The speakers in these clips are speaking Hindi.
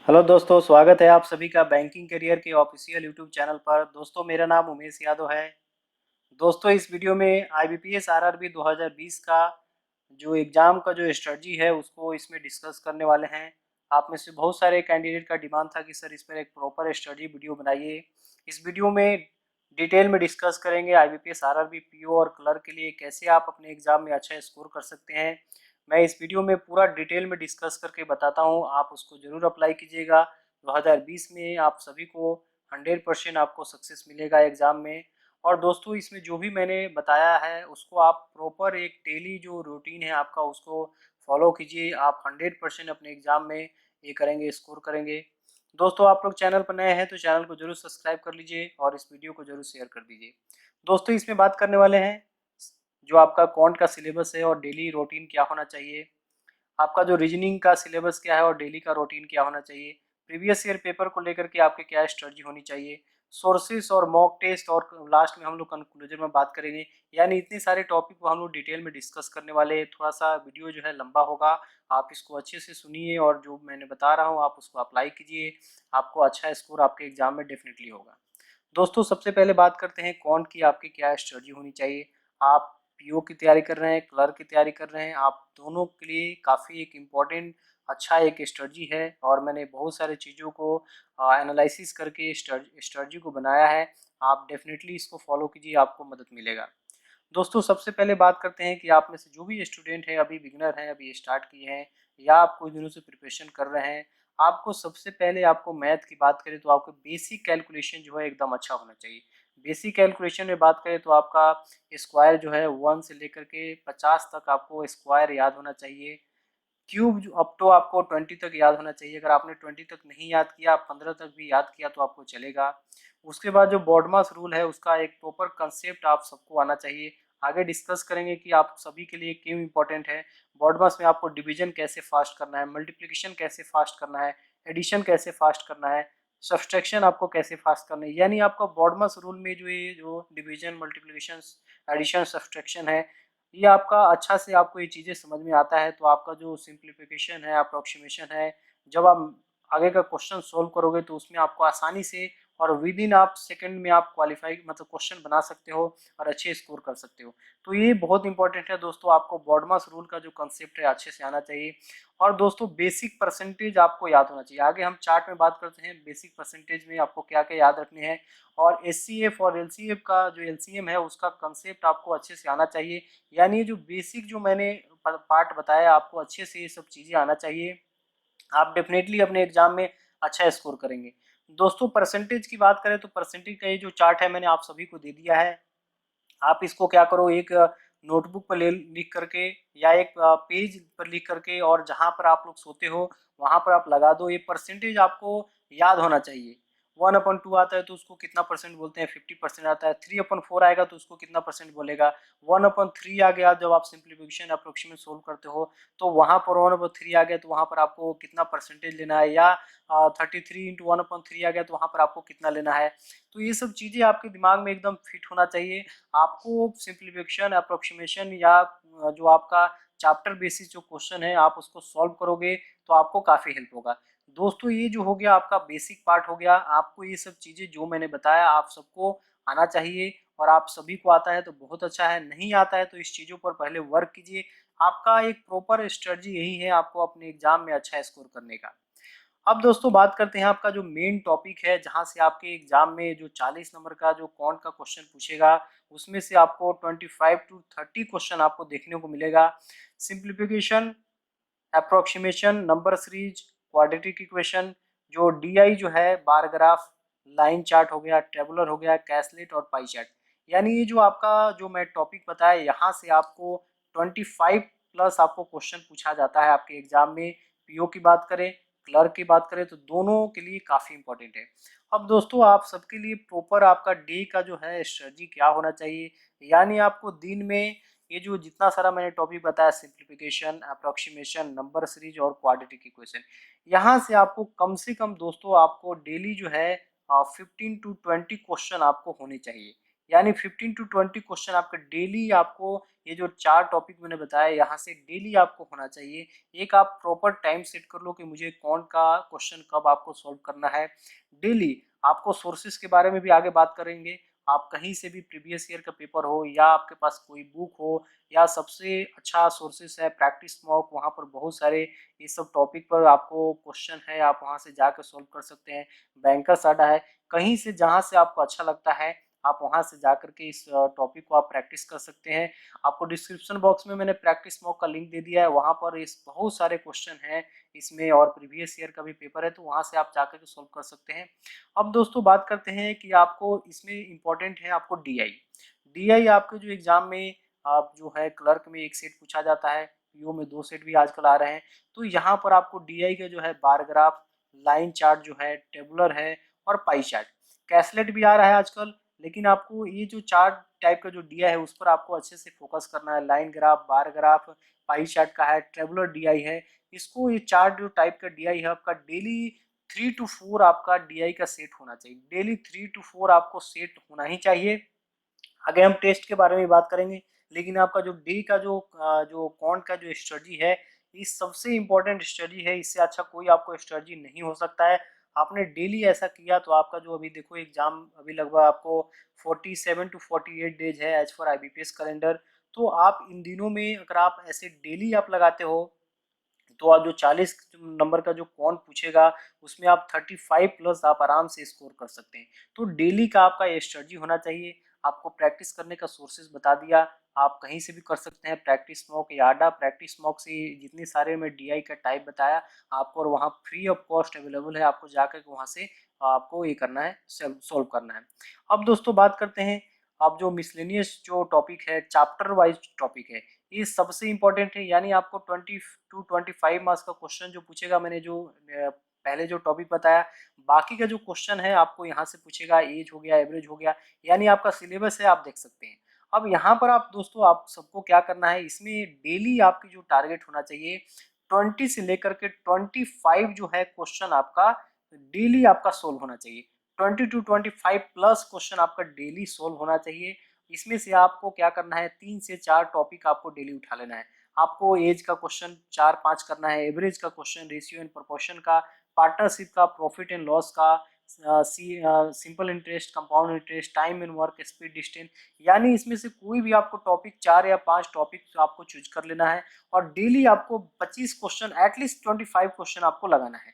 हेलो दोस्तों, स्वागत है आप सभी का बैंकिंग करियर के ऑफिशियल यूट्यूब चैनल पर। दोस्तों, मेरा नाम उमेश यादव है। दोस्तों, इस वीडियो में आईबीपीएस आरआरबी 2020 का जो एग्ज़ाम का जो स्ट्रेटजी है उसको इसमें डिस्कस करने वाले हैं। आप में से बहुत सारे कैंडिडेट का डिमांड था कि सर इस पर एक प्रॉपर स्टडी वीडियो बनाइए। इस वीडियो में डिटेल में डिस्कस करेंगे आईबीपीएस आरआरबी पीओ और क्लर्क के लिए कैसे आप अपने एग्ज़ाम में अच्छा स्कोर कर सकते हैं। मैं इस वीडियो में पूरा डिटेल में डिस्कस करके बताता हूँ, आप उसको ज़रूर अप्लाई कीजिएगा। 2020 में आप सभी को 100% आपको सक्सेस मिलेगा एग्ज़ाम में। और दोस्तों, इसमें जो भी मैंने बताया है उसको आप प्रॉपर एक डेली जो रूटीन है आपका उसको फॉलो कीजिए। आप 100% अपने एग्ज़ाम में ये करेंगे, स्कोर करेंगे। दोस्तों, आप लोग चैनल पर नए हैं तो चैनल को जरूर सब्सक्राइब कर लीजिए और इस वीडियो को जरूर शेयर कर दीजिए। दोस्तों, इसमें बात करने वाले हैं जो आपका कौन का सिलेबस है और डेली रूटीन क्या होना चाहिए। आपका जो रीजनिंग का सिलेबस क्या है और डेली का रूटीन क्या होना चाहिए। प्रीवियस ईयर पेपर को लेकर के आपके क्या स्ट्रेटजी होनी चाहिए। सोर्सेस और मॉक टेस्ट और लास्ट में हम लोग कंक्लूजन में बात करेंगे। यानी इतने सारे टॉपिक को हम लोग डिटेल में डिस्कस करने वाले हैं। थोड़ा सा वीडियो जो है लंबा होगा, आप इसको अच्छे से सुनिए और जो मैंने बता रहा हूँ आप उसको अप्लाई कीजिए। आपको अच्छा स्कोर आपके एग्जाम में डेफिनेटली होगा। दोस्तों, सबसे पहले बात करते हैं कौन की आपकी क्या स्ट्रेटजी होनी चाहिए। आप पीओ की तैयारी कर रहे हैं, क्लर्क की तैयारी कर रहे हैं, आप दोनों के लिए काफ़ी एक इम्पॉर्टेंट अच्छा एक स्ट्रेटजी है और मैंने बहुत सारे चीज़ों को एनालिसिस करके स्ट्रेटजी को बनाया है। आप डेफिनेटली इसको फॉलो कीजिए, आपको मदद मिलेगा। दोस्तों, सबसे पहले बात करते हैं कि आप में से जो भी स्टूडेंट हैं, अभी बिगिनर हैं, अभी स्टार्ट किए हैं या आप कुछ दिनों से प्रिपरेशन कर रहे हैं, आपको सबसे पहले आपको मैथ की बात करें तो आपको बेसिक कैलकुलेशन जो है एकदम अच्छा होना चाहिए। बेसिक कैलकुलेशन में बात करें तो आपका स्क्वायर जो है 1 से लेकर के 50 तक आपको स्क्वायर याद होना चाहिए। क्यूब अप टू आपको 20 तक याद होना चाहिए। अगर आपने 20 तक नहीं याद किया, आप 15 तक भी याद किया तो आपको चलेगा। उसके बाद जो बॉडमास रूल है उसका एक प्रॉपर कंसेप्ट आप सबको आना चाहिए। आगे डिस्कस करेंगे कि आप सभी के लिए क्यों इंपॉर्टेंट है। बॉडमास में आपको डिवीजन कैसे फास्ट करना है, मल्टीप्लिकेशन कैसे फास्ट करना है, एडिशन कैसे फास्ट करना है, सब्सट्रैक्शन आपको कैसे फास्ट करना है। यानी आपका बॉडमास रूल में जो ये जो डिवीजन, मल्टीप्लिकेशन, एडिशन, सब्सट्रैक्शन है, ये आपका अच्छा से आपको ये चीज़ें समझ में आता है तो आपका जो सिंप्लीफिकेशन है, अप्रोक्सीमेशन है, जब आप आगे का क्वेश्चन सोल्व करोगे तो उसमें आपको आसानी से और विद इन आप सेकंड में आप क्वालिफाई मतलब क्वेश्चन बना सकते हो और अच्छे स्कोर कर सकते हो। तो ये बहुत इंपॉर्टेंट है दोस्तों, आपको बॉडमास रूल का जो कंसेप्ट है अच्छे से आना चाहिए। और दोस्तों, बेसिक परसेंटेज आपको याद होना चाहिए। आगे हम चार्ट में बात करते हैं बेसिक परसेंटेज में आपको क्या क्या याद रखने हैं। और एचसीएफ और एलसीएफ का जो एलसीएम है उसका कंसेप्ट आपको अच्छे से आना चाहिए। यानी जो बेसिक जो मैंने पार्ट बताया आपको अच्छे से ये सब चीज़ें आना चाहिए। आप डेफिनेटली अपने एग्जाम में अच्छा स्कोर करेंगे। दोस्तों, परसेंटेज की बात करें तो परसेंटेज का ये जो चार्ट है मैंने आप सभी को दे दिया है। आप इसको क्या करो, एक नोटबुक पर ले लिख करके या एक पेज पर लिख करके और जहाँ पर आप लोग सोते हो वहाँ पर आप लगा दो। ये परसेंटेज आपको याद होना चाहिए। 1/2 आता है तो उसको कितना परसेंट बोलते हैं, 50% आता है। 3/4 आएगा तो उसको कितना परसेंट बोलेगा। 1/3 आ गया जब आप सिंप्लीफिकेशन अप्रोक्सीमेट सोल्व करते हो तो वहाँ पर 1/3 आ गया तो वहाँ पर आपको कितना परसेंटेज लेना है। या 33 × 1/3 आ गया तो वहाँ पर आपको कितना लेना है। तो ये सब चीज़ें आपके दिमाग में एकदम फिट होना चाहिए। आपको सिंप्लीफिकेशन, अप्रोक्सीमेशन या जो आपका चैप्टर बेसिस जो क्वेश्चन है आप उसको सॉल्व करोगे तो आपको काफ़ी हेल्प होगा। दोस्तों, ये जो हो गया आपका बेसिक पार्ट हो गया। आपको ये सब चीज़ें जो मैंने बताया आप सबको आना चाहिए और आप सभी को आता है तो बहुत अच्छा है, नहीं आता है तो इस चीज़ों पर पहले वर्क कीजिए। आपका एक प्रॉपर स्ट्रेटजी यही है आपको अपने एग्जाम में अच्छा स्कोर करने का। अब दोस्तों, बात करते हैं आपका जो मेन टॉपिक है जहां से आपके एग्जाम में जो 40 नंबर का जो कौन का क्वेश्चन पूछेगा उसमें से आपको 25 to 30 क्वेश्चन आपको देखने को मिलेगा। Simplification, approximation, number series, quadratic equation, जो डीआई जो है बार ग्राफ, लाइन चार्ट हो गया, टेबुलर हो गया, कैसलेट और पाई चार्ट। यानी ये जो आपका जो मैं टॉपिक बताया यहाँ से आपको 25+ आपको क्वेश्चन पूछा जाता है आपके एग्जाम में। पीओ की बात करें, क्लर्क की बात करें तो दोनों के लिए काफ़ी इंपॉर्टेंट है। अब दोस्तों, आप सबके लिए प्रॉपर आपका डे का जो है स्ट्रेटजी क्या होना चाहिए। यानी आपको दिन में ये जो जितना सारा मैंने टॉपिक बताया, सिंप्लीफिकेशन, अप्रोक्सीमेशन, नंबर सीरीज और क्वाड्रेटिक इक्वेशन, यहाँ से आपको कम से कम दोस्तों आपको डेली जो है 15 to 20 क्वेश्चन आपको होने चाहिए। यानी 15 टू 20 क्वेश्चन आपके डेली आपको, ये जो 4 टॉपिक मैंने बताया यहाँ से डेली आपको होना चाहिए। एक आप प्रॉपर टाइम सेट कर लो कि मुझे कौन का क्वेश्चन कब आपको सॉल्व करना है। डेली आपको सोर्सेज के बारे में भी आगे बात करेंगे। आप कहीं से भी प्रीवियस ईयर का पेपर हो या आपके पास कोई बुक हो, या सबसे अच्छा सोर्सेस है प्रैक्टिस मॉक, वहाँ पर बहुत सारे ये सब टॉपिक पर आपको क्वेश्चन है, आप वहाँ से जाकर सॉल्व कर सकते हैं। बैंकर्स अड्डा है, कहीं से जहाँ से आपको अच्छा लगता है आप वहाँ से जाकर के इस टॉपिक को आप प्रैक्टिस कर सकते हैं। आपको डिस्क्रिप्शन बॉक्स में मैंने प्रैक्टिस मॉक का लिंक दे दिया है, वहाँ पर इस बहुत सारे क्वेश्चन हैं इसमें, और प्रीवियस ईयर का भी पेपर है, तो वहाँ से आप जाकर के सॉल्व कर सकते हैं। अब दोस्तों बात करते हैं कि आपको इसमें इम्पोर्टेंट है आपको डीआई। डीआई आपके जो एग्जाम में आप जो है क्लर्क में एक सेट पूछा जाता है, पीओ में 2 सेट भी आजकल आ रहे हैं। तो यहाँ पर आपको डीआई का जो है बार ग्राफ, लाइन चार्ट जो है, टेबुलर है और पाई चार्ट, कैसलेट भी आ रहा है आजकल, लेकिन आपको ये जो 4 टाइप का जो डीआई है उस पर आपको अच्छे से फोकस करना है। Line graph, bar graph, pie chart का है, टेबुलर डीआई है। इसको ये 4 जो टाइप का डीआई है आपका डेली 3 टू 4 आपका डीआई का सेट होना चाहिए। डेली 3 टू 4 आपको सेट होना ही चाहिए। आगे हम टेस्ट के बारे में बात करेंगे, लेकिन आपका जो डी का जो कॉन्ट का जो स्ट्रेटजी है, ये सबसे इम्पोर्टेंट स्ट्रेटजी है। इससे अच्छा कोई आपको स्ट्रेटजी नहीं हो सकता है। आपने डेली ऐसा किया तो आपका जो अभी देखो एग्जाम अभी लगभग आपको 47 टू 48 डेज है एज फॉर आईबीपीएस कैलेंडर। तो आप इन दिनों में अगर आप ऐसे डेली आप लगाते हो तो आप जो 40 नंबर का जो कौन पूछेगा उसमें आप 35 प्लस आप आराम से स्कोर कर सकते हैं। तो डेली का आपका ये स्ट्रेटजी होना चाहिए। आपको प्रैक्टिस करने का सोर्सेज बता दिया, आप कहीं से भी कर सकते हैं, प्रैक्टिस मॉक, याडा प्रैक्टिस मॉक से जितने सारे मैं डीआई का टाइप बताया आपको, और वहाँ फ्री ऑफ कॉस्ट अवेलेबल है, आपको जाकर वहाँ से आपको ये करना है, सोल्व करना है। अब दोस्तों बात करते हैं, अब जो मिसलेनियस जो टॉपिक है, चैप्टर वाइज टॉपिक है, ये सबसे इंपॉर्टेंट है। यानी आपको 20 टू 25 मार्क्स का क्वेश्चन जो पूछेगा, मैंने जो पहले जो टॉपिक बताया, बाकी का जो क्वेश्चन है आपको यहाँ से पूछेगा, एज हो गया, एवरेज हो गया, यानी आपका सिलेबस है, आप देख सकते हैं। अब यहाँ पर आप दोस्तों आप सबको क्या करना है, इसमें डेली आपकी जो टारगेट होना चाहिए 20 से लेकर के 25 जो है क्वेश्चन आपका डेली आपका सोल्व होना चाहिए। 20 टू 25 प्लस क्वेश्चन आपका डेली सोल्व होना चाहिए। इसमें से आपको क्या करना है, 3 से 4 टॉपिक आपको डेली उठा लेना है। आपको एज का क्वेश्चन 4-5 करना है, एवरेज का क्वेश्चन, रेशियो एंड प्रोपोर्शन का, पार्टनरशिप का, प्रॉफिट एंड लॉस का, simple interest, compound interest, time and work, speed, distance, यानी इसमें से कोई भी आपको टॉपिक 4 या 5 टॉपिक आपको चूज कर लेना है। और डेली आपको 25 क्वेश्चन, एटलीस्ट 25 क्वेश्चन आपको लगाना है,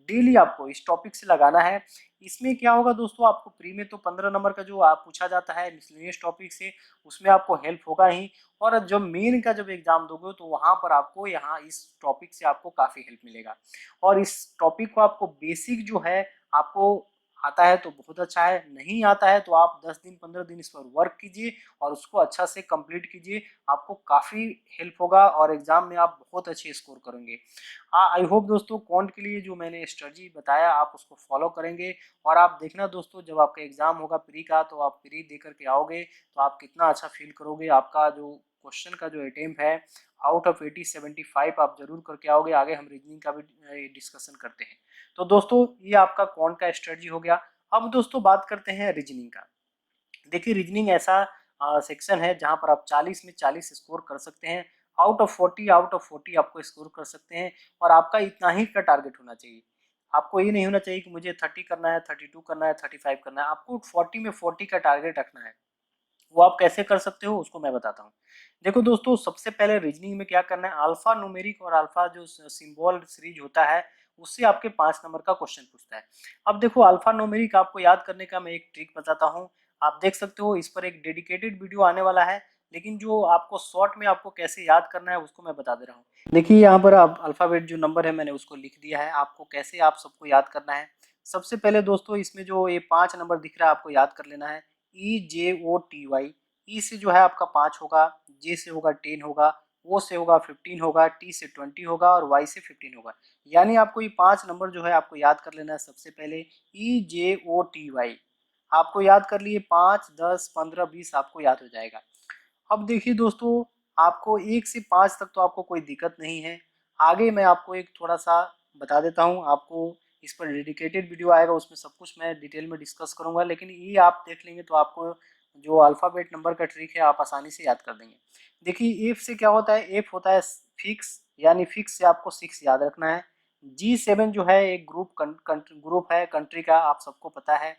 डेली आपको इस टॉपिक से लगाना है। इसमें क्या होगा दोस्तों, आपको प्री में तो 15 नंबर का जो आप पूछा जाता है मिसलेनियस टॉपिक से, उसमें आपको हेल्प होगा ही, और जब मेन का जब एग्जाम दोगे तो वहां पर आपको यहाँ इस टॉपिक से आपको काफी हेल्प मिलेगा। और इस टॉपिक को आपको बेसिक जो है आपको आता है तो बहुत अच्छा है, नहीं आता है तो आप 10 दिन 15 दिन इस पर वर्क कीजिए और उसको अच्छा से कंप्लीट कीजिए, आपको काफ़ी हेल्प होगा और एग्जाम में आप बहुत अच्छे स्कोर करेंगे। आई होप दोस्तों कॉन्ट के लिए जो मैंने स्ट्रेटजी बताया आप उसको फॉलो करेंगे। और आप देखना दोस्तों, जब आपका एग्जाम होगा प्री का, तो आप प्री दे करके आओगे तो आप कितना अच्छा फील करोगे। आपका जो क्वेश्चन का जो अटेम्प्ट है आउट ऑफ 80 75 आप जरूर करके आओगे। आगे हम रीजनिंग का भी डिस्कशन करते हैं। तो दोस्तों ये आपका कॉन्ट का स्ट्रेटजी हो गया। अब दोस्तों बात करते हैं रीजनिंग का। देखिए रीजनिंग ऐसा सेक्शन है जहां पर आप 40 में 40 स्कोर कर सकते हैं, आउट ऑफ 40 आपको स्कोर कर सकते हैं। और आपका इतना ही का टारगेट होना चाहिए। आपको ये नहीं होना चाहिए कि मुझे 30 करना है, 32 करना है, 35 करना है, आपको 40 में 40 का टारगेट रखना है। वो आप कैसे कर सकते हो उसको मैं बताता हूँ। देखो दोस्तों, सबसे पहले रीजनिंग में क्या करना है, अल्फा न्यूमेरिक और अल्फा जो सिंबल सीरीज होता है उससे आपके 5 नंबर का क्वेश्चन पूछता है। अब देखो अल्फा न्यूमेरिक आपको याद करने का मैं एक ट्रिक बताता हूँ। आप देख सकते हो इस पर एक डेडिकेटेड वीडियो आने वाला है, लेकिन जो आपको शॉर्ट में आपको कैसे याद करना है उसको मैं बता दे रहा हूँ। देखिए यहाँ पर आप अल्फाबेट जो नंबर है मैंने उसको लिख दिया है, आपको कैसे आप सबको याद करना है। सबसे पहले दोस्तों इसमें जो ये 5 नंबर दिख रहा है आपको याद कर लेना है, EJOTY। ई से जो है आपका 5 होगा, जे से होगा 10 होगा, ओ से होगा 15 होगा, टी से 20 होगा और वाई से 15 होगा। यानी आपको ये 5 नंबर जो है आपको याद कर लेना है। सबसे पहले EJOTY आपको याद कर लिए, 5 10 15 20 आपको याद हो जाएगा। अब देखिए दोस्तों, आपको 1 से 5 तक तो आपको कोई दिक्कत नहीं है। आगे मैं आपको एक थोड़ा सा बता देता हूँ, आपको इस पर डेडिकेटेड वीडियो आएगा, उसमें सब कुछ मैं डिटेल में डिस्कस करूँगा, लेकिन ये आप देख लेंगे तो आपको जो अल्फ़ाबेट नंबर का ट्रिक है आप आसानी से याद कर देंगे। देखिए एफ से क्या होता है, एफ होता है फिक्स, यानी फिक्स से आपको 6 याद रखना है। G7 जो है एक ग्रुप है कंट्री का, आप सबको पता है।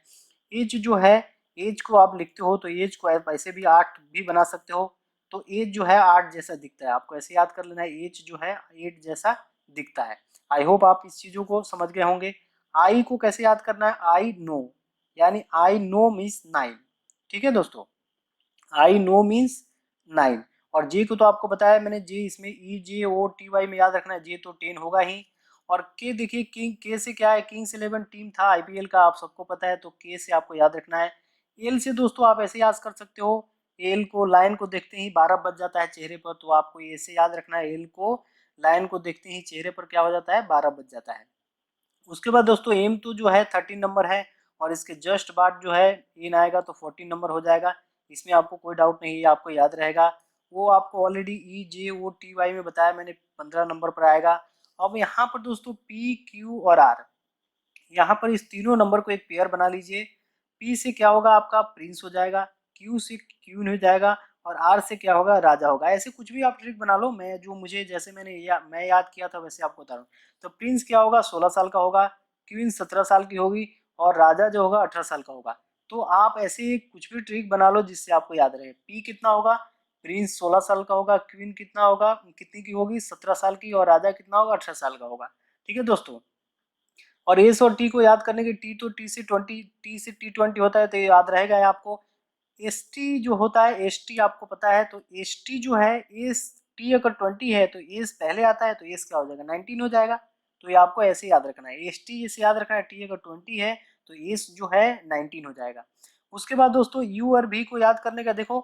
एज जो है, एज को आप लिखते हो तो एज को आप ऐसे भी 8 भी बना सकते हो, तो एज जो है 8 जैसा दिखता है, आपको ऐसे याद कर लेना है, एज जो है 8 जैसा दिखता है। आई होप आप इस चीज़ों को समझ गए होंगे। आई को कैसे याद करना है, आई नो, यानी आई नो मीन्स 9। ठीक है दोस्तों, आई नो मीन्स 9। और जे को तो आपको बताया मैंने, जे इसमें EJOTY में याद रखना है, जे तो 10 होगा ही। और के देखिए किंग, के से क्या है, किंग्स 11 टीम था IPL का, आप सबको पता है, तो के से आपको याद रखना है। एल से दोस्तों आप ऐसे याद कर सकते हो, एल को लाइन को देखते ही 12 बज जाता है चेहरे पर, तो आपको ऐसे याद रखना है, एल को लाइन को देखते ही चेहरे पर क्या हो जाता है, 12 बज जाता है। उसके बाद दोस्तों एम टू जो है 13 नंबर है, और इसके जस्ट बाद जो है इन आएगा तो 14 नंबर हो जाएगा। इसमें आपको कोई डाउट नहीं है, आपको याद रहेगा। वो आपको ऑलरेडी EJOTY में बताया मैंने, 15 नंबर पर आएगा। अब यहाँ पर दोस्तों PQ और R, यहाँ पर इस तीनों नंबर को एक पेयर बना लीजिए। पी से क्या होगा आपका, प्रिंस हो जाएगा। क्यू से क्यून हो जाएगा। और आर से क्या होगा, राजा होगा। ऐसे कुछ भी आप ट्रिक बना लो, मैं जो मुझे जैसे मैं याद किया था वैसे आपको बता रहा हूँ। तो प्रिंस क्या होगा, 16 साल का होगा। क्वीन 17 साल की होगी। और राजा जो होगा 18 साल का होगा। तो आप ऐसे कुछ भी ट्रिक बना लो जिससे आपको याद रहे। पी कितना होगा, प्रिंस 16 साल का होगा। क्वीन कितना होगा, कितनी की होगी, 17 साल की। और राजा कितना होगा, 18 साल का होगा। ठीक है दोस्तों। और एस और टी को याद करने के, टी तो टी से T20 होता है, तो ये याद रहेगा आपको। एस टी जो होता है, एस टी आपको पता है, तो एस टी जो है, एस टी अगर 20 है तो एस पहले आता है, तो एस क्या हो जाएगा, 19 हो जाएगा। तो ये आपको ऐसे याद रखना है, एस टी ऐसे याद रखना है, टी अगर 20 है तो एस जो है 19 हो जाएगा। उसके बाद दोस्तों यू और भी को याद करने का, देखो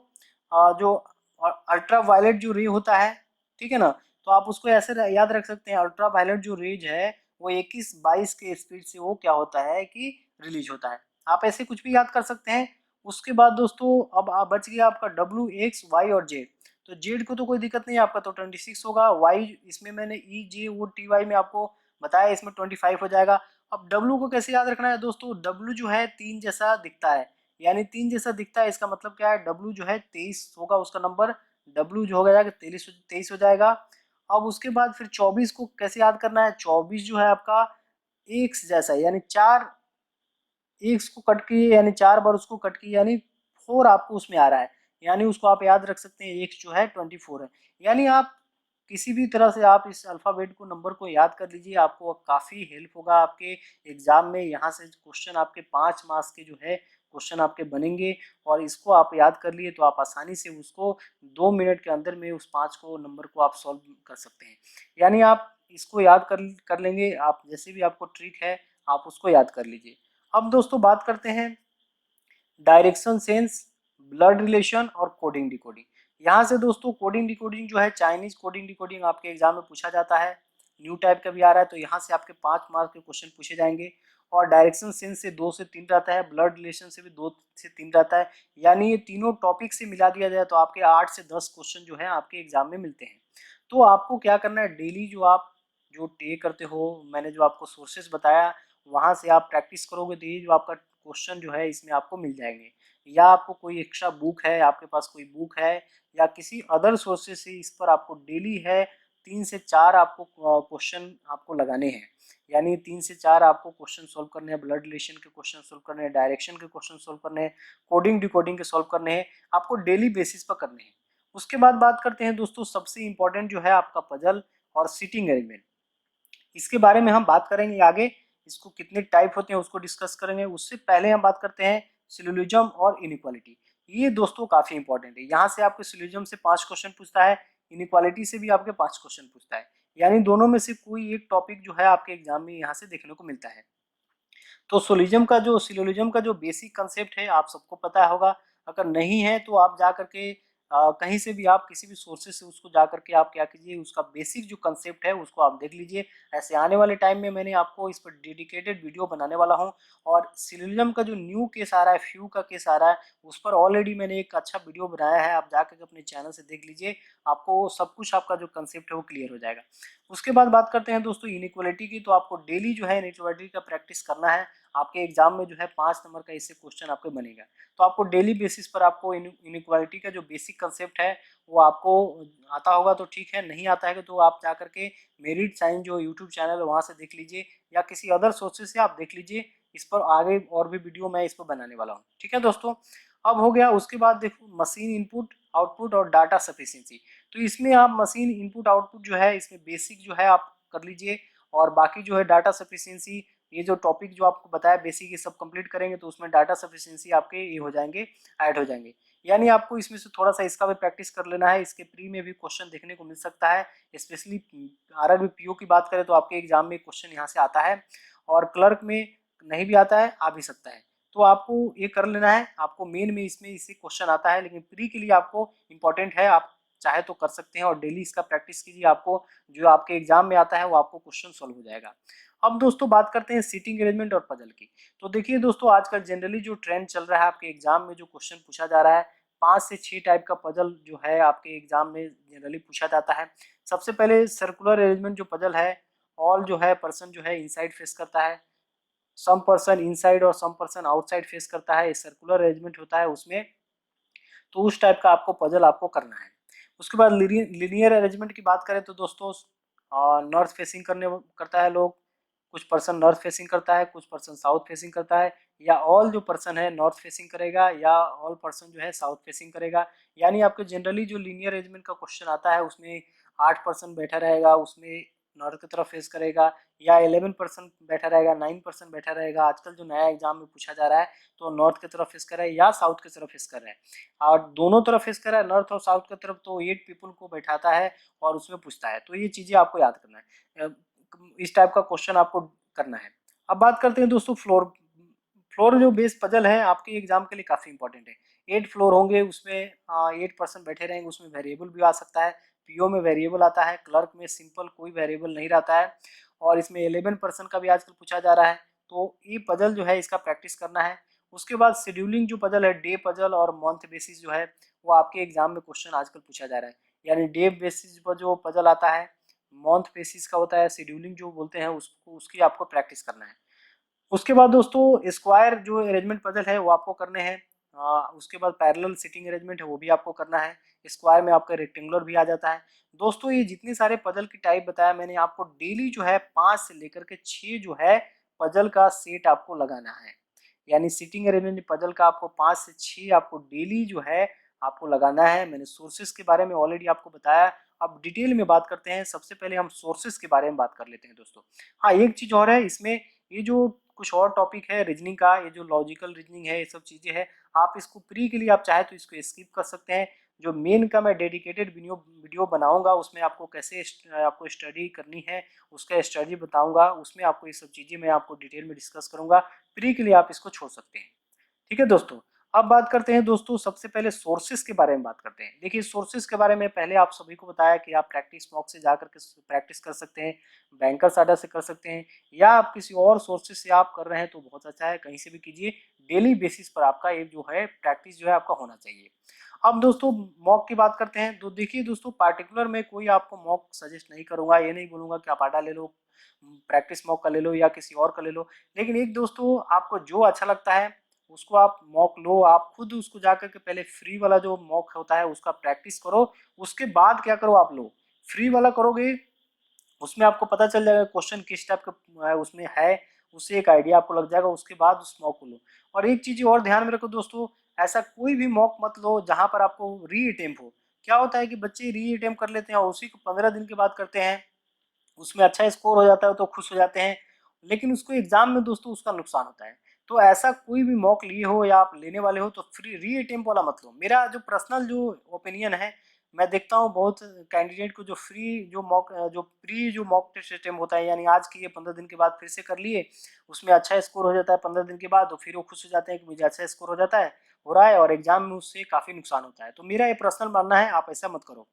जो अल्ट्रा वायलेट जो रे होता है, ठीक है ना, तो आप उसको ऐसे याद रख सकते हैं, अल्ट्रा वायलेट जो रेज है वो 21-22 के स्पीड से वो क्या होता है कि रिलीज होता है। आप ऐसे कुछ भी याद कर सकते हैं। उसके बाद दोस्तों अब आप बच गया आपका WX Y और Z। तो Z को तो कोई दिक्कत नहीं है, आपका तो 26 होगा। Y इसमें मैंने EJOTY में आपको बताया, इसमें 25 हो जाएगा। अब W को कैसे याद रखना है दोस्तों, W जो है 3 जैसा दिखता है, यानी 3 जैसा दिखता है, इसका मतलब क्या है, W जो है 23 होगा उसका नंबर। W जो होगा 23 हो जाएगा। अब उसके बाद फिर 24 को कैसे याद करना है, 24 जो है आपका एक्स जैसा है, यानी 4 एक्स को कट किए, यानी 4 बार उसको कट किए, यानी 4 आपको उसमें आ रहा है, यानी उसको आप याद रख सकते हैं, एक्स जो है 24 है। यानी आप किसी भी तरह से आप इस अल्फ़ाबेट को, नंबर को याद कर लीजिए, आपको काफ़ी हेल्प होगा आपके एग्जाम में। यहाँ से क्वेश्चन आपके 5 मार्क्स के जो है क्वेश्चन आपके बनेंगे, और इसको आप याद कर लिए तो आप आसानी से उसको 2 मिनट के अंदर में उस 5 को नंबर को आप सॉल्व कर सकते हैं। यानी आप इसको याद कर लेंगे, आप जैसे भी आपको ट्रिक है आप उसको याद कर लीजिए। अब दोस्तों बात करते हैं डायरेक्शन सेंस, ब्लड रिलेशन और कोडिंग डिकोडिंग। यहाँ से दोस्तों कोडिंग डिकोडिंग जो है, चाइनीज कोडिंग डिकोडिंग आपके एग्जाम में पूछा जाता है, न्यू टाइप का भी आ रहा है, तो यहाँ से आपके 5 मार्क के क्वेश्चन पूछे जाएंगे। और डायरेक्शन सेंस से 2 से 3 रहता है, ब्लड रिलेशन से भी 2 से 3 रहता है। यानी ये तीनों टॉपिक से मिला दिया जाए तो आपके 8 से 10 क्वेश्चन जो है आपके एग्जाम में मिलते हैं। तो आपको क्या करना है, डेली जो आप जो टे करते हो, मैंने जो आपको सोर्सेज बताया वहाँ से आप प्रैक्टिस करोगे तो ये जो आपका क्वेश्चन जो है इसमें आपको मिल जाएंगे। या आपको कोई एक्स्ट्रा बुक है, आपके पास कोई बुक है या किसी अदर सोर्सेज से इस पर आपको डेली है 3 से 4 आपको क्वेश्चन आपको लगाने हैं। यानी 3 से 4 आपको क्वेश्चन सोल्व करने हैं, ब्लड रिलेशन के क्वेश्चन सोल्व करने हैं, डायरेक्शन के क्वेश्चन सोल्व करने हैं, कोडिंग डिकोडिंग के सोल्व करने हैं, आपको डेली बेसिस पर करने हैं। उसके बाद बात करते हैं दोस्तों सबसे इंपॉर्टेंट जो है आपका पजल और सीटिंग अरेंजमेंट। इसके बारे में हम बात करेंगे आगे, इसको कितने टाइप होते हैं उसको डिस्कस करेंगे। उससे पहले हम बात करते हैं सिलोजिज्म और इनइक्वालिटी। ये दोस्तों काफी इंपॉर्टेंट है, यहाँ से आपके सिलोजिज्म से 5 क्वेश्चन पूछता है, इनइक्वालिटी से भी आपके 5 क्वेश्चन पूछता है। यानी दोनों में से कोई एक टॉपिक जो है आपके एग्जाम में यहाँ से देखने को मिलता है। तो सिलोजिज्म का जो बेसिक कंसेप्ट है आप सबको पता होगा। अगर नहीं है तो आप जा करके कहीं से भी आप किसी भी सोर्सेज से उसको जा करके आप क्या कीजिए, उसका बेसिक जो कंसेप्ट है उसको आप देख लीजिए। ऐसे आने वाले टाइम में मैंने आपको इस पर डेडिकेटेड वीडियो बनाने वाला हूं। और सिलोजिज्म का जो न्यू केस आ रहा है, फ्यू का केस आ रहा है, उस पर ऑलरेडी मैंने एक अच्छा वीडियो बनाया है, आप जाकर अपने चैनल से देख लीजिए, आपको सब कुछ आपका जो कंसेप्ट है वो क्लियर हो जाएगा। उसके बाद बात करते हैं दोस्तों इनइक्वालिटी की। तो आपको डेली जो है इनइक्वालिटी का प्रैक्टिस करना है। आपके एग्जाम में जो है 5 नंबर का इससे क्वेश्चन आपको बनेगा। तो आपको डेली बेसिस पर आपको इनइक्वालिटी का जो बेसिक कंसेप्ट है वो आपको आता होगा तो ठीक है, नहीं आता है तो आप जा करके मेरिट साइंस जो यूट्यूब चैनल है वहाँ से देख लीजिए, या किसी अदर सोर्सेज से आप देख लीजिए। इस पर आगे और भी वीडियो मैं इस पर बनाने वाला हूँ, ठीक है दोस्तों। अब हो गया, उसके बाद देखो मशीन इनपुट आउटपुट और डाटा सफिशिएंसी। तो इसमें आप मशीन इनपुट आउटपुट जो है इसमें बेसिक जो है आप कर लीजिए, और बाकी जो है डाटा सफिशिएंसी, ये जो टॉपिक जो आपको बताया बेसिक ये सब कंप्लीट करेंगे तो उसमें डाटा सफिशिएंसी आपके ये हो जाएंगे, ऐड हो जाएंगे। यानी आपको इसमें से थोड़ा सा इसका भी प्रैक्टिस कर लेना है। इसके प्री में भी क्वेश्चन देखने को मिल सकता है, स्पेशली आरआरबी पीओ की बात करें तो आपके एग्जाम में क्वेश्चन यहाँ से आता है, और क्लर्क में नहीं भी आता है, आ भी सकता है। तो आपको ये कर लेना है। आपको मेन में इसमें इससे क्वेश्चन आता है, लेकिन प्री के लिए आपको इंपॉर्टेंट है, आप चाहे तो कर सकते हैं और डेली इसका प्रैक्टिस कीजिए। आपको जो आपके एग्जाम में आता है वो आपको क्वेश्चन सॉल्व हो जाएगा। अब दोस्तों बात करते हैं सीटिंग अरेंजमेंट और पजल की। तो देखिए दोस्तों आजकल जनरली जो ट्रेंड चल रहा है आपके एग्जाम में जो क्वेश्चन पूछा जा रहा है, 5 से 6 टाइप का पजल जो है आपके एग्जाम में जनरली पूछा जाता है। सबसे पहले सर्कुलर अरेंजमेंट जो पजल है, ऑल जो है पर्सन जो है इनसाइड फेस करता है, सम पर्सन इनसाइड और सम पर्सन आउटसाइड फेस करता है, सर्कुलर अरेंजमेंट होता है उसमें। तो उस टाइप का आपको पजल आपको करना है। उसके बाद लीनियर अरेंजमेंट की बात करें तो दोस्तों नॉर्थ फेसिंग करता है लोग, कुछ पर्सन नॉर्थ फेसिंग करता है, कुछ पर्सन साउथ फेसिंग करता है, या ऑल जो पर्सन है नॉर्थ फेसिंग करेगा, या ऑल पर्सन जो है साउथ फेसिंग करेगा। यानी आपके जनरली जो लीनियर अरेंजमेंट का क्वेश्चन आता है उसमें 8% बैठा रहेगा, उसमें नॉर्थ की तरफ फेस करेगा, या 11% बैठा रहेगा, 9% बैठा रहेगा। आजकल जो नया एग्जाम में पूछा जा रहा है तो नॉर्थ की तरफ फेस कर रहा है या साउथ की तरफ फेस कर रहा है, और दोनों तरफ फेस कर रहा है नॉर्थ और साउथ की तरफ, तो 8 पीपल को बैठाता है और उसमें पूछता है। तो ये चीजें आपको याद करना है, इस टाइप का क्वेश्चन आपको करना है। अब बात करते हैं दोस्तों फ्लोर। फ्लोर जो बेस पजल है आपके एग्जाम के लिए काफी इंपॉर्टेंट है। 8 फ्लोर होंगे, उसमें 8% बैठे रहेंगे, उसमें वेरिएबल भी आ सकता है। पीओ में वेरिएबल आता है, क्लर्क में सिंपल कोई वेरिएबल नहीं रहता है, और इसमें 11% का भी आजकल पूछा जा रहा है। तो ये पजल जो है इसका प्रैक्टिस करना है। उसके बाद शेड्यूलिंग जो पजल है, डे पजल और मंथ बेसिस जो है वो आपके एग्जाम में क्वेश्चन आजकल पूछा जा रहा है। यानी डे बेसिस पर जो पजल आता है, मंथ बेसिस का होता है, शेड्यूलिंग जो बोलते हैं उसको, उसकी आपको प्रैक्टिस करना है। उसके बाद दोस्तों स्क्वायर जो अरेंजमेंट पजल है वो आपको करने हैं। उसके बाद पैरेलल सिटिंग अरेंजमेंट है वो भी आपको करना है। स्क्वायर में आपका रेक्टेंगुलर भी आ जाता है। दोस्तों ये जितने सारे पजल की टाइप बताया मैंने आपको, डेली जो है 5 से लेकर के 6 जो है पजल का सेट आपको लगाना है। यानी सिटिंग अरेंजमेंट पजल का आपको 5 से 6 आपको डेली जो है आपको लगाना है। मैंने सोर्सेस के बारे में ऑलरेडी आपको बताया। अब डिटेल में बात करते हैं। सबसे पहले हम सोर्सेस के बारे में बात कर लेते हैं दोस्तों। हाँ, एक चीज और है इसमें, ये जो कुछ और टॉपिक है रीजनिंग का, ये जो लॉजिकल रीजनिंग है, ये सब चीजें हैं, आप इसको प्री के लिए आप चाहे तो इसको स्किप कर सकते हैं। जो मेन का मैं डेडिकेटेड वीडियो बनाऊंगा उसमें आपको कैसे आपको स्टडी करनी है उसका स्टडी बताऊंगा, उसमें आपको ये सब चीजें मैं आपको डिटेल में डिस्कस करूंगा। प्री के लिए आप इसको छोड़ सकते हैं, ठीक है दोस्तों। अब बात करते हैं दोस्तों, सबसे पहले सोर्सेस के बारे में बात करते हैं। देखिए सोर्सेस के बारे में पहले आप सभी को बताया कि आप प्रैक्टिस मॉक से जाकर के प्रैक्टिस कर सकते हैं, बैंकर्स अड्डा से कर सकते हैं, या आप किसी और सोर्सेस से आप कर रहे हैं तो बहुत अच्छा है, कहीं से भी कीजिए। डेली बेसिस पर आपका एक जो है प्रैक्टिस जो है आपका होना चाहिए। अब दोस्तों मॉक की बात करते हैं। तो देखिए दोस्तों पार्टिकुलर में कोई आपको मॉक सजेस्ट नहीं करूंगा, ये नहीं बोलूंगा कि आप आडा ले लो, प्रैक्टिस मॉक का ले लो या किसी और का ले लो। लेकिन एक दोस्तों आपको जो अच्छा लगता है उसको आप मॉक लो, आप खुद उसको जाकर के पहले फ्री वाला जो मॉक होता है उसका प्रैक्टिस करो। उसके बाद क्या करो, आप लो फ्री वाला करोगे, उसमें आपको पता चल जाएगा क्वेश्चन किस टाइप का उसमें है, उससे एक आइडिया आपको लग जाएगा। उसके बाद उस मॉक को लो। और एक चीज और ध्यान में रखो दोस्तों, ऐसा कोई भी मॉक मत लो जहां पर आपको री अटेम्प्ट हो। क्या होता है कि बच्चे री अटेम्प्ट कर लेते हैं और उसी को 15 दिन के बाद करते हैं, उसमें अच्छा स्कोर हो जाता है तो खुश हो जाते हैं, लेकिन उसको एग्जाम में दोस्तों उसका नुकसान होता है। तो ऐसा कोई भी मॉक लिए हो या आप लेने वाले हो तो फ्री री अटेम्प्ट वाला मत लो। मेरा जो पर्सनल जो ओपिनियन है, मैं देखता हूँ बहुत कैंडिडेट को जो फ्री जो मॉक जो प्री जो मॉक टेस्ट अटेम्प्ट होता है, यानी आज किए 15 दिन के बाद फिर से कर लिए, उसमें अच्छा स्कोर हो जाता है 15 दिन के बाद, तो फिर वो खुश हो जाते हैं कि मुझे अच्छा स्कोर हो जाता है, हो रहा है, और एग्जाम में उससे काफी नुकसान होता है। तो मेरा ये पर्सनल मानना है, आप ऐसा मत करो।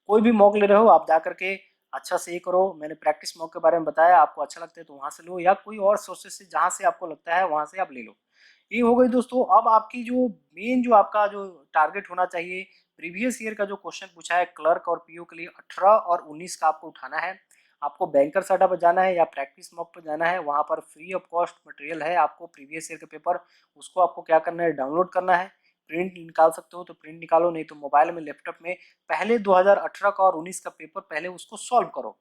कोई भी मॉक ले रहे हो आप जा करके अच्छा से ये करो। मैंने प्रैक्टिस मॉक के बारे में बताया, आपको अच्छा लगता है तो वहां से लो, या कोई और सोर्सेस से जहां से आपको लगता है वहां से आप ले लो। ये हो गई दोस्तों। अब आपकी जो मेन जो आपका जो टारगेट होना चाहिए प्रीवियस ईयर का जो क्वेश्चन पूछा है क्लर्क और पीओ के लिए 18 और 19 का आपको उठाना है। आपको बैंकर साडा पर जाना है या प्रैक्टिस मॉक पर जाना है, वहाँ पर फ्री ऑफ कॉस्ट मटेरियल है आपको प्रीवियस ईयर के पेपर, उसको आपको क्या करना है, डाउनलोड करना है। प्रिंट निकाल सकते हो तो प्रिंट निकालो, नहीं तो मोबाइल में लैपटॉप में पहले 2018 का और 19 का पेपर पहले उसको सॉल्व करो।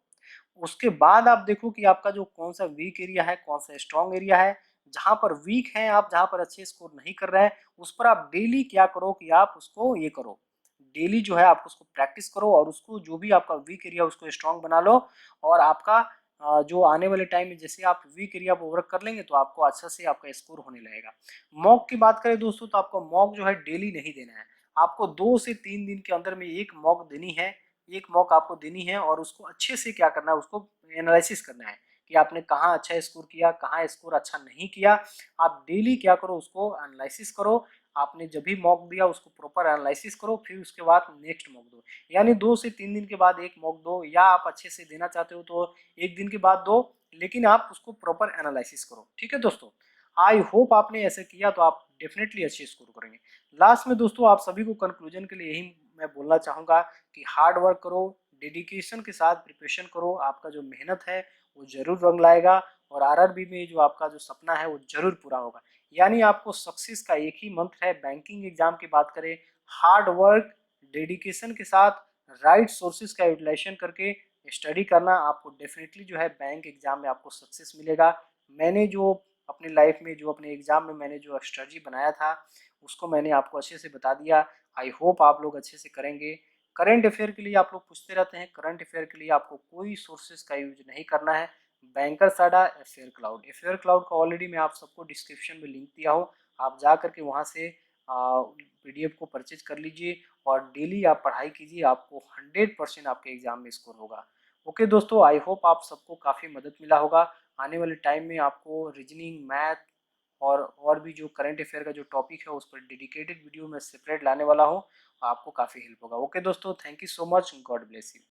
उसके बाद आप देखो कि आपका जो कौन सा वीक एरिया है, कौन सा स्ट्रॉन्ग एरिया है। जहां पर वीक है आप, जहां पर अच्छे स्कोर नहीं कर रहे हैं, उस पर आप डेली क्या करो कि आप उसको ये करो, डेली जो है आप उसको प्रैक्टिस करो और उसको जो भी आपका वीक एरिया उसको स्ट्रॉन्ग बना लो। और आपका जो आने वाले टाइम में जैसे आप वीक एरिया पर वर्क कर लेंगे तो आपको अच्छा से आपका स्कोर होने लगेगा। मॉक की बात करें दोस्तों तो आपको मॉक जो है डेली नहीं देना है, आपको 2 से 3 दिन के अंदर में एक मॉक देनी है, एक मॉक आपको देनी है और उसको अच्छे से क्या करना है, उसको एनालिसिस करना है कि आपने कहाँ अच्छा स्कोर किया, कहाँ स्कोर अच्छा नहीं किया। आप डेली क्या करो, उसको एनालिसिस करो। आपने जब भी मॉक दिया उसको प्रॉपर एनालिसिस करो, फिर उसके बाद नेक्स्ट मॉक दो। यानी 2 से 3 दिन के बाद एक मॉक दो, या आप अच्छे से देना चाहते हो तो एक दिन के बाद दो, लेकिन आप उसको प्रॉपर एनालिसिस करो। ठीक है दोस्तों, आई होप आपने ऐसे किया तो आप डेफिनेटली अच्छे स्कोर करेंगे। लास्ट में दोस्तों आप सभी को कंक्लूजन के लिए यही मैं बोलना चाहूँगा कि हार्ड वर्क करो, डेडिकेशन के साथ प्रिपरेशन करो, आपका जो मेहनत है वो जरूर रंग लाएगा और आरआरबी में जो आपका जो सपना है वो जरूर पूरा होगा। यानी आपको सक्सेस का एक ही मंत्र है, बैंकिंग एग्जाम की बात करें, हार्ड वर्क, डेडिकेशन के साथ राइट सोर्सेज का यूटिलाइजेशन करके स्टडी करना, आपको डेफिनेटली जो है बैंक एग्जाम में आपको सक्सेस मिलेगा। मैंने जो अपनी लाइफ में जो अपने एग्जाम में मैंने जो स्ट्रेटजी बनाया था उसको मैंने आपको अच्छे से बता दिया। आई होप आप लोग अच्छे से करेंगे। करंट अफेयर के लिए आप लोग पूछते रहते हैं, करंट अफेयर के लिए आपको कोई सोर्सेज का यूज नहीं करना है। बैंकर साडा, एफेयर क्लाउड का ऑलरेडी मैं आप सबको डिस्क्रिप्शन में लिंक दिया हूँ, आप जा करके वहाँ से पीडीएफ को परचेज कर लीजिए और डेली आप पढ़ाई कीजिए, आपको 100% आपके एग्जाम में स्कोर होगा। ओके दोस्तों, आई होप आप सबको काफ़ी मदद मिला होगा। आने वाले टाइम में आपको रीजनिंग, मैथ और भी जो करंट अफेयर का जो टॉपिक है उस पर डेडिकेटेड वीडियो में सेपरेट लाने वाला हूँ, आपको काफ़ी हेल्प होगा। ओके दोस्तों, thank you so much, God bless you.